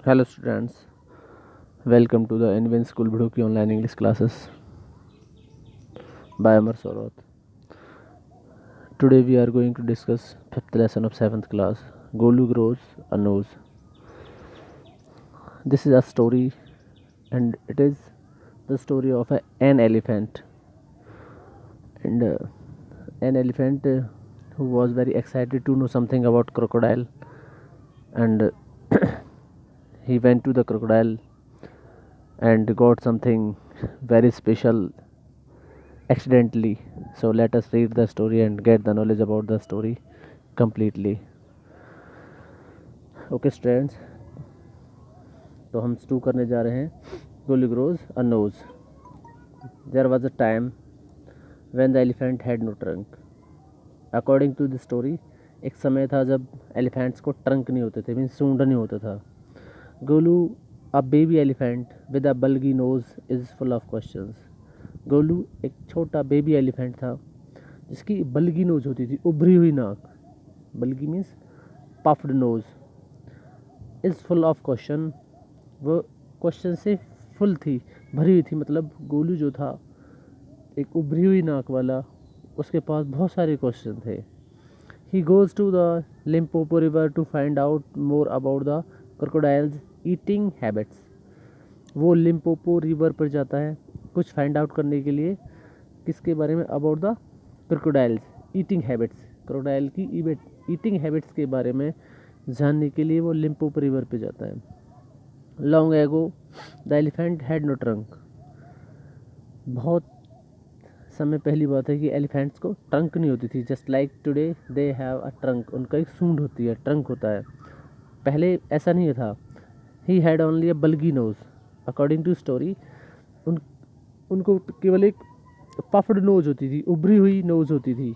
Hello students, welcome to the Invent School Bhudoki online English classes by Amar Saurav. Today we are going to discuss 5th lesson of 7th class, Golu grows a nose. This is a story and it is the story of an elephant and an elephant who was very excited to know something about crocodile and he went to the crocodile and got something very special accidentally. So let us read the story and get the knowledge about the story completely. Okay students, तो हम stew करने जा रहे हैं गोली grows a nose. There was a time when the elephant had no trunk. According to the story, एक समय था जब एलिफेंट्स को ट्रंक नहीं होते थे, मीन सूंड नहीं होता था. Golu, a baby elephant with a bulgy nose, is full of questions. Golu एक छोटा बेबी एलिफेंट था जिसकी बल्गी नोज होती थी, उभरी हुई नाक. Bulgy means puffed nose. Is full of question, वो क्वेश्चन से फुल थी, भरी हुई थी. मतलब गोलू जो था एक उभरी हुई नाक वाला, उसके पास बहुत सारे क्वेश्चन थे. He goes to the Limpopo river to find out more about the crocodile's eating habits. वो लिम्पोपो रिवर पर जाता है कुछ फाइंड आउट करने के लिए. किसके बारे में? About the crocodile's eating habits. Crocodile की ईटिंग हैबिट्स के बारे में जानने के लिए वो लिम्पोपो रिवर पे जाता है. Long ago the elephant had no trunk. बहुत समय पहली बात है कि एलिफेंट्स को ट्रंक नहीं होती थी. Just like today they have a trunk. उनका एक सूंड होती है, ट्रंक होता है. पहले ऐसा नहीं था. He had only a bulgy nose. According to story, उनको केवल एक पफ्ड नोज होती थी, उभरी हुई नोज होती थी.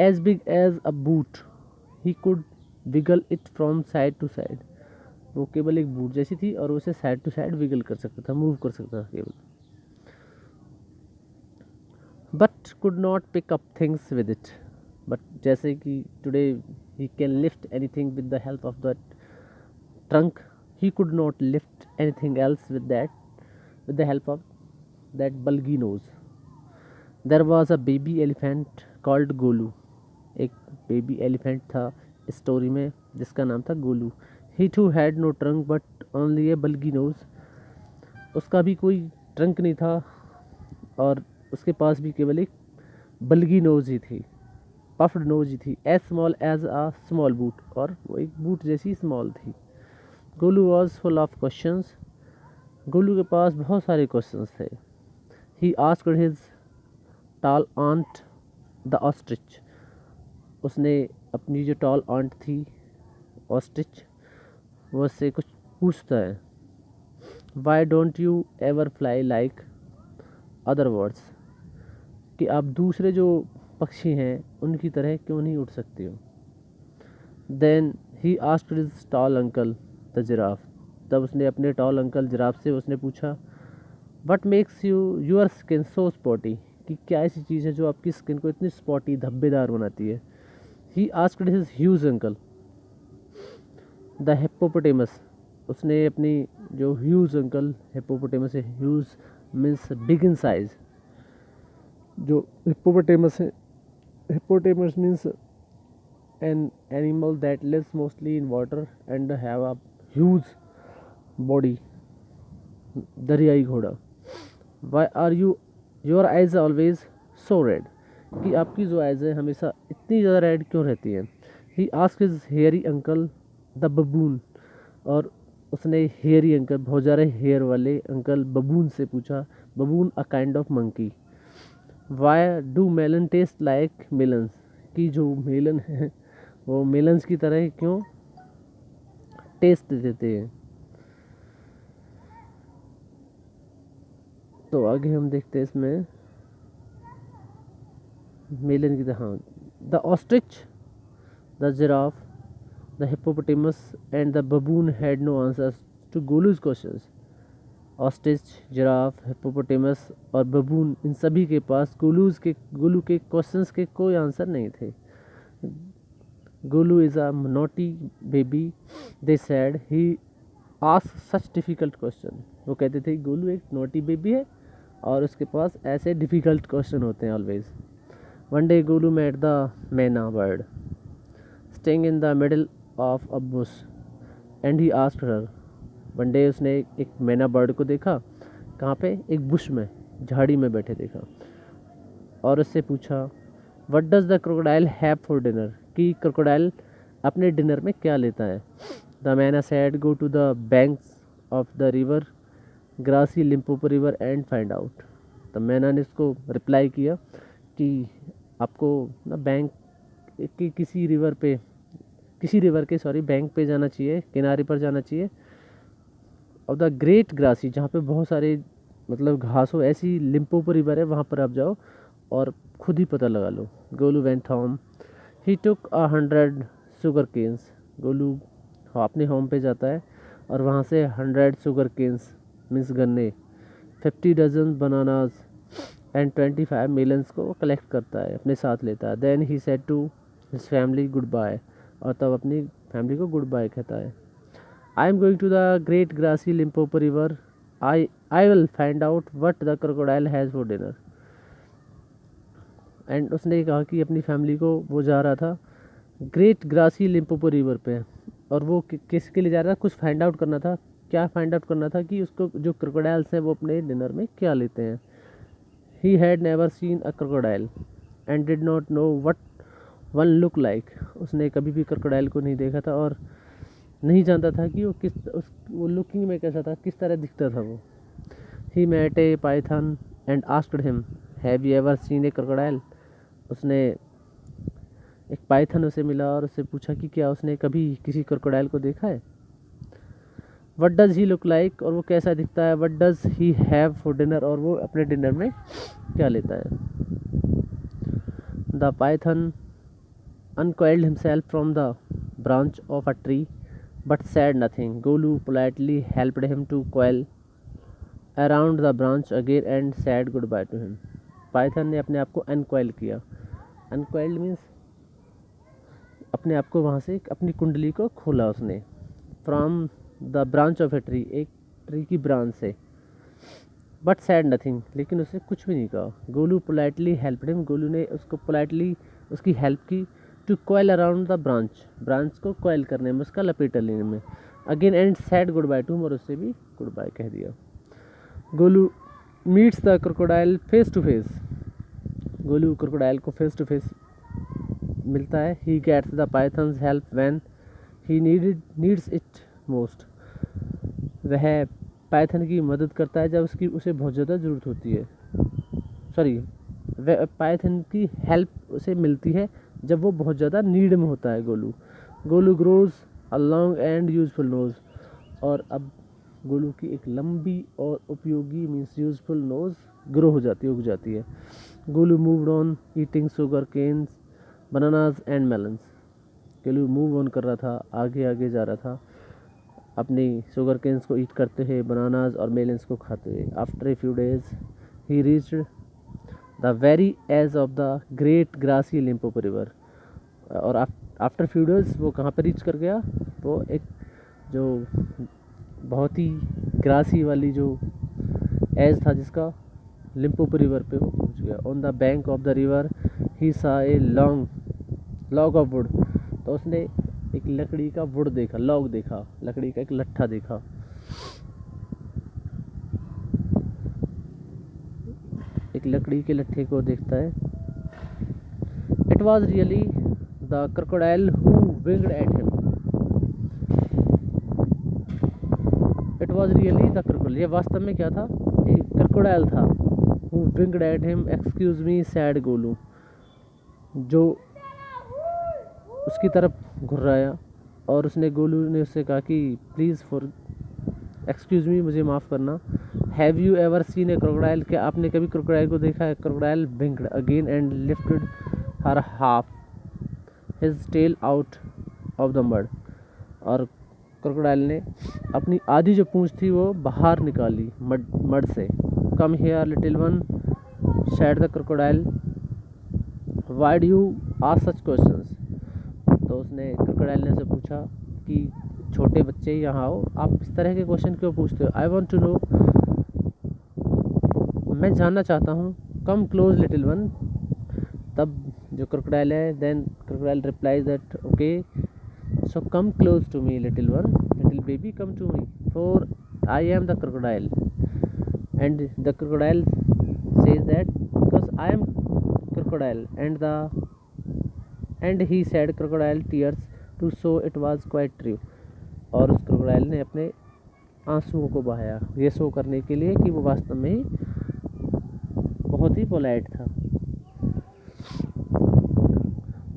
As big as a boot, he could wiggle it from side to side. वो केवल एक बूट जैसी थी और उसे साइड टू साइड विगल कर सकता था, मूव कर सकता था केवल. But could not pick up things with it. But जैसे कि today he can lift anything with the help of that trunk, he could not lift anything else with the help of that bulgy nose. There was a baby elephant called Golu. एक baby elephant था इस story में जिसका नाम था Golu. He too had no trunk but only a bulgy nose. उसका भी कोई ट्रंक नहीं था और उसके पास भी केवल एक बल्गी नोज ही थी, पफ्ड नोज ही थी. As small as a small boot, और वो एक बूट जैसी स्मॉल थी. Golu was full of questions. Golu के पास बहुत सारे क्वेश्चंस थे. He asked his tall aunt the ostrich. उसने अपनी जो टॉल आंट थी ऑस्ट्रिच, वो उससे कुछ पूछता है. Why don't you ever fly like other words. कि आप दूसरे जो पक्षी हैं उनकी तरह क्यों नहीं उड़ सकते हो. Then he asked his tall uncle the giraffe. तब उसने अपने टॉल अंकल जिराफ से उसने पूछा, what makes your skin so spotty. कि क्या ऐसी चीज़ है जो आपकी स्किन को इतनी स्पॉटी, धब्बेदार बनाती है. ही asked his huge uncle the hippopotamus. उसने अपनी जो ह्यूज अंकल हिप्पोपोटेमस है, huge means big in size. जो हिप्पोपोटेमस है, hippopotamus means an animal that lives mostly in water and have a huge body. दरियाई घोड़ा. Why are your eyes always so red. कि आपकी जो आइज़ है हमेशा इतनी ज़्यादा रेड क्यों रहती है. He asked his hairy uncle the baboon. और उसने हेयरी अंकल, बहुत ज़्यादा हेयर वाले अंकल बबून से पूछा. Baboon a kind of monkey. Why do melon taste like melons. कि जो मेलन है वो मेलन्स की तरह क्यों टेस्ट देते हैं. तो आगे हम देखते हैं इसमें मेलन की तरह. The ostrich, the giraffe, the hippopotamus and the baboon had no answers to Golu's questions. Ostrich, giraffe, hippopotamus और बबून, इन सभी के पास गोलू के क्वेश्चंस के कोई आंसर नहीं थे. Golu is a naughty baby, they sad. He ask such difficult question. वो कहते थे गोलू एक नोटी बेबी है और उसके पास ऐसे डिफ़िकल्ट क्वेश्चन होते हैं always. One day Golu met the maina bird staying in the middle of a bush and he asked her. One day उसने एक मैना बर्ड को देखा, कहाँ पे, एक बुश में, झाड़ी में बैठे देखा, और उससे पूछा what does the crocodile have for dinner, कि क्रोकोडाइल अपने डिनर में क्या लेता है। The myna said go to the banks of the river grassy Limpopo river and find out. तब मैना ने इसको रिप्लाई किया कि आपको ना बैंक की किसी रिवर के बैंक पे जाना चाहिए, किनारे पर जाना चाहिए, और द ग्रेट ग्रासी, जहाँ पे बहुत सारे मतलब घास हो, ऐसी लिम्पोपो रिवर है, वहाँ पर आप जाओ और खुद ही पता लगा लो। गोलू वेंट होम, ही टुक 100 शुगर केन्स। गोलू अपने होम पे जाता है और वहाँ से 100 शुगर केन्स मीन्स गन्ने, 50 डजन बनानाज एंड 25 मेलन्स को कलेक्ट करता है, अपने साथ लेता है। Then he said to his family good bye, और तब अपनी फैमिली को गुड बाय कहता है। I am going to the great grassy Limpopo river, I will find out what the crocodile has for dinner. And उसने कहा कि अपनी फैमिली को वो जा रहा था ग्रेट ग्रासी लिम्पोपो रिवर पे, और वो किसके लिए जा रहा था, कुछ फाइंड आउट करना था। क्या फाइंड आउट करना था कि उसको जो क्रोकोडाइल्स हैं वो अपने डिनर में क्या लेते हैं। He had never seen a crocodile and did not know what one look like. उसने कभी भी क्रोकोडाइल को नहीं देखा था और नहीं जानता था कि वो लुकिंग में कैसा था, किस तरह दिखता था वो। He met a python and asked him have you ever seen a crocodile. उसने एक पाइथन उसे मिला और उससे पूछा कि क्या उसने कभी किसी क्रोकोडाइल को देखा है। What does he look like, और वो कैसा दिखता है। What does he have for dinner, और वो अपने डिनर में क्या लेता है। The Python uncoiled himself from the branch of a tree but said nothing. Golu politely helped him to coil around the branch again and said goodbye to him. Python ने अपने आप को अनकॉइल किया। अनकॉइल्ड मीन्स अपने आप को वहाँ से अपनी कुंडली को खोला उसने। From the branch of a tree, एक ट्री की ब्रांच से। बट सैड नथिंग, लेकिन उसने कुछ भी नहीं कहा। Golu politely help him, Golu ने उसको पोलाइटली उसकी हेल्प की। To coil around the branch, branch को कॉयल करने में, उसका लपेटा लेने में। Again and said good bye to him, और उससे भी गुड बाय कह दिया। Golu meets the crocodile face to face, Golu crocodile को फेस टू फेस मिलता है। He gets the python's help when he needs it most, वह पाइथन की मदद करता है जब उसे बहुत ज़्यादा ज़रूरत होती है। सॉरी, वह पाइथन की हेल्प उसे मिलती है जब वो बहुत ज़्यादा नीड में होता है। Golu grows a long and useful nose, और अब गोलू की एक लंबी और उपयोगी मीन्स यूजफुल नोज ग्रो हो जाती है, उग जाती है। Golu moved on eating sugar canes bananas and melons, Golu move on कर रहा था, आगे आगे जा रहा था अपनी शुगर केन्स को ईट करते हुए, बनानाज और मेलन्स को खाते हुए। After a few days he reached the very edge of the great grassy Limpopo river, और आफ्टर फ्यू डेज वो कहाँ पर रीच कर गया, वो एक जो बहुत ही ग्रासी वाली जो एज था जिसका, लिम्पोपो रिवर पे वो पहुँच गया। On the bank of the river he saw a log of would, तो उसने एक लकड़ी का वुड देखा, लॉग देखा, लकड़ी का एक लट्ठा देखा। एक लकड़ी के लट्ठे को देखता है। It was really the crocodile who winged at him, it was really the crocodile, ये वास्तव में क्या था, एक क्रोकोडाइल था। Who winged at him, excuse me sad Golu, जो उसकी तरफ घुर्राया, और उसने गोलू ने उससे कहा कि प्लीज़ फॉर एक्सक्यूज़ मी, मुझे माफ़ करना। Have you ever seen a crocodile, क्या आपने कभी क्रोकोडाइल को देखा है। Crocodile winged again and lifted her half his tail out of the mud, और क्रोकोडाइल ने अपनी आधी जो पूंछ थी वो बाहर निकाली मड से। Come here little one sad the crocodile, why do you ask such questions, तो उसने क्रोकोडाइल ने से पूछा कि छोटे बच्चे यहाँ आओ, आप इस तरह के क्वेश्चन क्यों पूछते हो? आई वॉन्ट टू नो, मैं जानना चाहता हूँ। कम क्लोज लिटिल वन, तब जो क्रोकोडाइल है, then crocodile replies that okay, so come close to me little one, little baby come to me, for I am the crocodile. And the crocodile says that because I am crocodile, and he said crocodile tears to show it was quite true. और उस crocodile ने अपने आंसुओं को बहाया ये show करने के लिए कि वो वास्तव में ही बहुत ही पोलाइट था.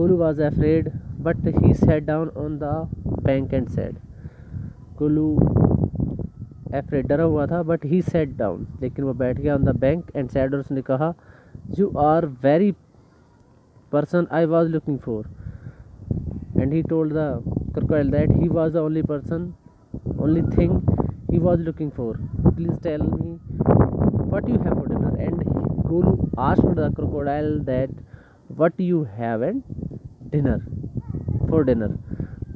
Golu was afraid but he sat down on the bank and said, Golu afraid डरा हुआ था, बट ही सेट डाउन, लेकिन वो बैठ गया on the bank and said, और उसने कहा you are very person I was looking for. And he told the crocodile that he was the only person, only thing he was looking for, please tell me what you have for dinner. And Golu asked the crocodile that what you have and dinner for dinner.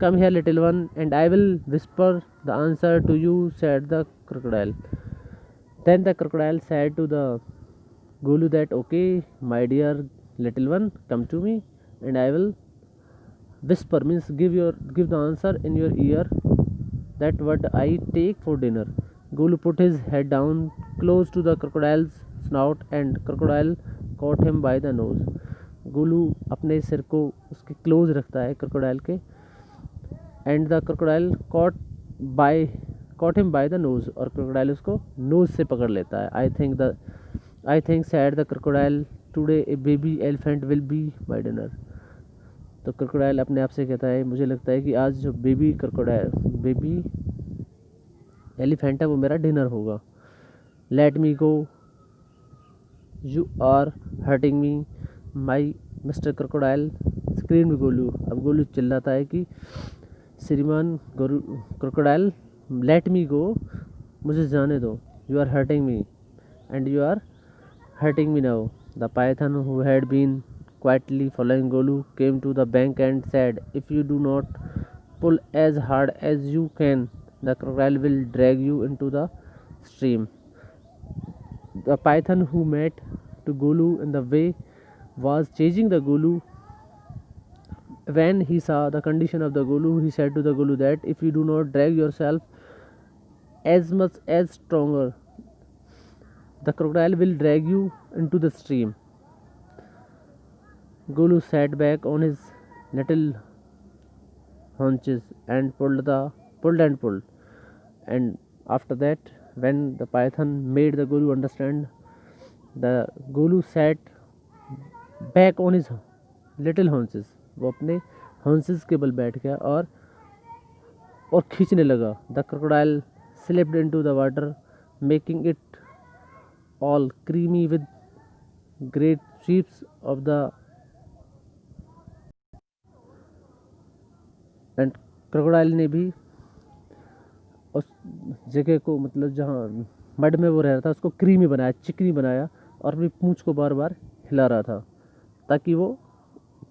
Come here little one and I will whisper the answer to you, said the crocodile. Then the crocodile said to the Golu that okay my dear little one, come to me and I will whisper, means give the answer in your ear, that what I take for dinner. Golu put his head down close to the crocodile's snout and crocodile caught him by the nose. Golu अपने सिर को उसके close रखता है crocodile के, and the crocodile cot him by the nose, और crocodile उसको knows से पकड़ लेता है. I think sad the crocodile today A baby elephant will be my dinner. तो क्रोकोडाइल अपने आप से कहता है मुझे लगता है कि आज जो बेबी एलिफेंट है वो मेरा डिनर होगा. Let me go, you are hurting me my mister crocodile, screen Golu. अब गोलू चिल्लाता है कि श्रीमान क्रोकोडाइल लेट मी गो, मुझे जाने दो, you are hurting me and you are hurting me now. The python, who had been quietly following Golu, came to the bank and said, if you do not pull as hard as you can, the crocodile will drag you into the stream. The python, who met to Golu in the way, was chasing the Golu. When he saw the condition of the Golu, he said to the Golu that if you do not drag yourself as much as stronger, the crocodile will drag you into the stream. Golu sat back on his little haunches and pulled. And after that, when the python made the Golu understand, the Golu sat back on his little haunches. वो अपने haunches के बल बैठ गया और खींचने लगा. The crocodile slipped into the water, making it all creamy with great sweeps of the, and crocodile ने भी उस जगह को, मतलब जहाँ मड में वो रह रहा था, उसको क्रीमी बनाया, चिकनी बनाया, और अपनी पूंछ को बार बार हिला रहा था ताकि वो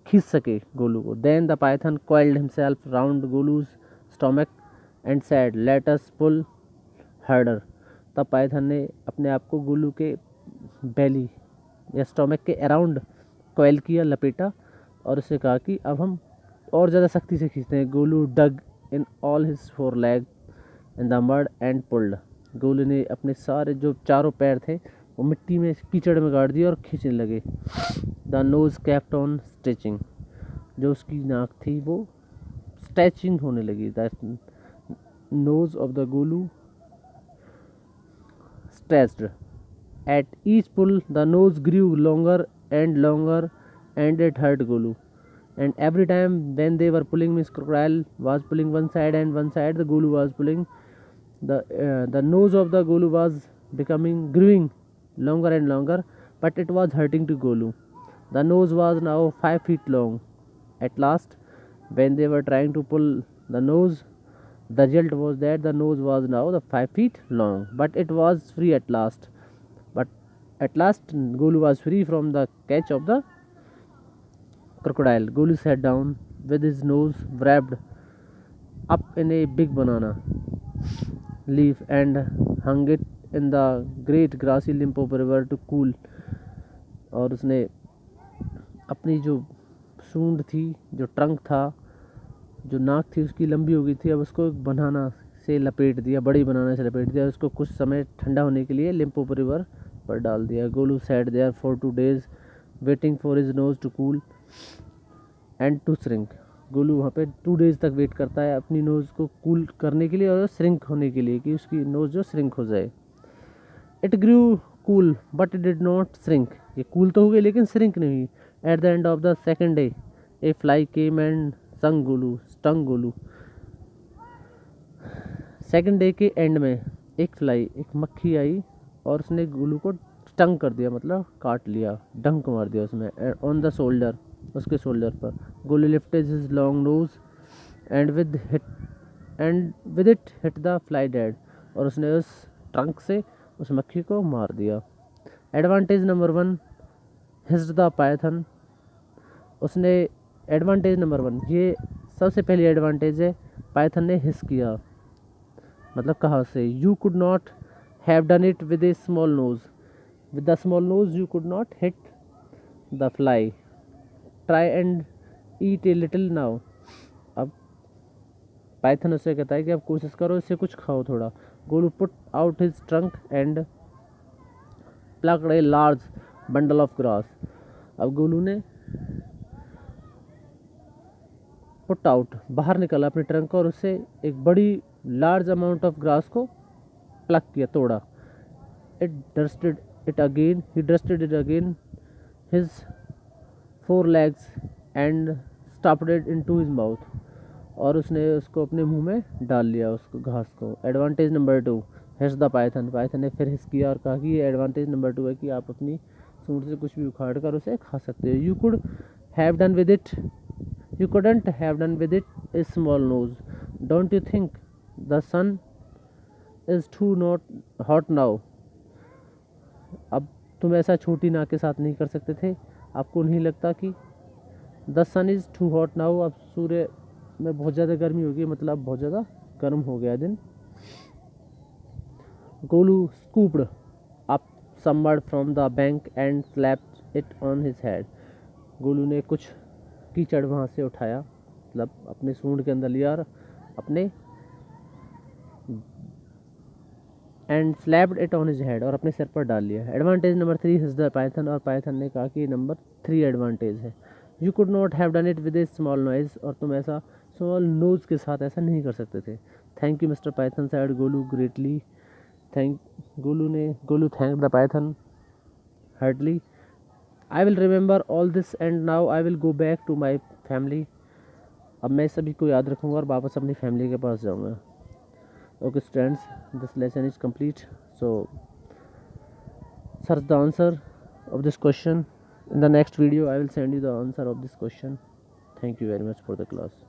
खींच सके गोलू को. Then the python coiled himself round Golu's stomach and said, let us pull harder. तब पाइथन ने अपने आप को गोलू के बेली या स्टोमक के अराउंड कॉइल किया, लपेटा, और उससे कहा कि अब हम और ज़्यादा सख्ती से खींचते हैं. Golu dug in all his 4 legs in the mud and pulled. गोलू ने अपने सारे जो चारों पैर थे वो मिट्टी में, कीचड़ में गाड़ दिए और खींचने लगे. The nose kept on stretching, जो उसकी नाक थी वो स्ट्रेचिंग होने लगी. The nose of the Golu stretched. At each pull, the nose grew longer and it hurt Golu. And every time when they were pulling, Miss Crocodile was pulling one side and one side the Golu was pulling. The nose of the Golu was growing longer and longer, but it was hurting to Golu. The nose was now 5 feet long. At last, when they were trying to pull the nose, the result was that the nose was now the 5 feet long, but it was free at last. But at last, Golu was free from the catch of the crocodile. Golu sat down with his nose wrapped up in a big banana leaf and hung it in the great grassy Limpopo river to cool. और उसने अपनी जो सूंड थी, जो trunk था, जो नाक थी उसकी लंबी हो गई थी, अब उसको एक बनाना से लपेट दिया, बड़ी बनाना से लपेट दिया, उसको कुछ समय ठंडा होने के लिए लिम्पोपो रिवर पर डाल दिया। Golu sat there for 2 days waiting for his nose to cool and to shrink. Golu वहाँ पे 2 days तक वेट करता है अपनी नोज़ को कूल करने के लिए और श्रिंक होने के लिए, कि उसकी नोज़ जो श्रिंक हो जाए। It grew cool but it did not shrink. ये कूल तो हो गई लेकिन श्रिंक नहीं हुई। At the end of the second day A fly came and stung Golu. Second day के एंड में एक मक्खी आई और उसने गोलू को स्टंग कर दिया, मतलब काट लिया, डंक मार दिया उसमें, ऑन द शोल्डर, उसके शोल्डर पर। Golu lifted his long nose and with it hit the fly dead, और उसने उस ट्रंक से उस मक्खी को मार दिया। Advantage number 1, hissed the python. उसने एडवांटेज नंबर 1, ये सबसे पहली एडवांटेज है, पाइथन ने हिस किया, मतलब कहा से। You could not have done it with a small nose, with the small nose you could not hit the fly, try and eat a little now. अब पाइथन उससे कहता है कि अब कोशिश करो, इससे कुछ खाओ थोड़ा। Golu put out his trunk and plucked a large bundle of grass. अब गोलू ने पुट आउट, बाहर निकाला अपने ट्रंक और उससे एक बड़ी लार्ज अमाउंट ऑफ ग्रास को प्लक किया, तोड़ा। He dusted it again his 4 legs and stuffed it into his mouth, और उसने उसको अपने मुंह में डाल लिया, उसको घास को। Advantage number 2, his the Python. Python ने फिर हिस किया और कहा कि ये एडवांटेज नंबर 2 है कि आप अपनी सूंड से कुछ भी उखाड़ कर उसे खा सकते हो। You couldn't have done with it a small nose, don't you think the sun is too not hot now. अब तुम ऐसा छोटी नाक के साथ नहीं कर सकते थे, आपको नहीं लगता कि the sun is too hot now, अब सूर्य में बहुत ज़्यादा गर्मी होगी, मतलब बहुत ज़्यादा गर्म हो गया दिन। Golu scooped up some mud from the bank and slapped it on his head. Golu ने कुछ कीचड़ वहाँ से उठाया, मतलब अपने सूंड के अंदर लिया और अपने and slapped it on his head, और अपने सिर पर डाल लिया। Advantage number 3, his the Python. और पाइथन ने कहा कि नंबर 3 एडवांटेज है। You could not have done it with a small noise, और तुम ऐसा स्मॉल नोज के साथ ऐसा नहीं कर सकते थे। Thank you mister python, said Golu greatly. Golu thank the python hardly. I will remember all this and now I will go back to my family. अब मैं सभी को याद रखूँगा और वापस अपनी फैमिली के पास जाऊँगा। Okay students, this lesson is complete, so search the answer of this question. In the next video I will send you the answer of this question. Thank you very much for the class.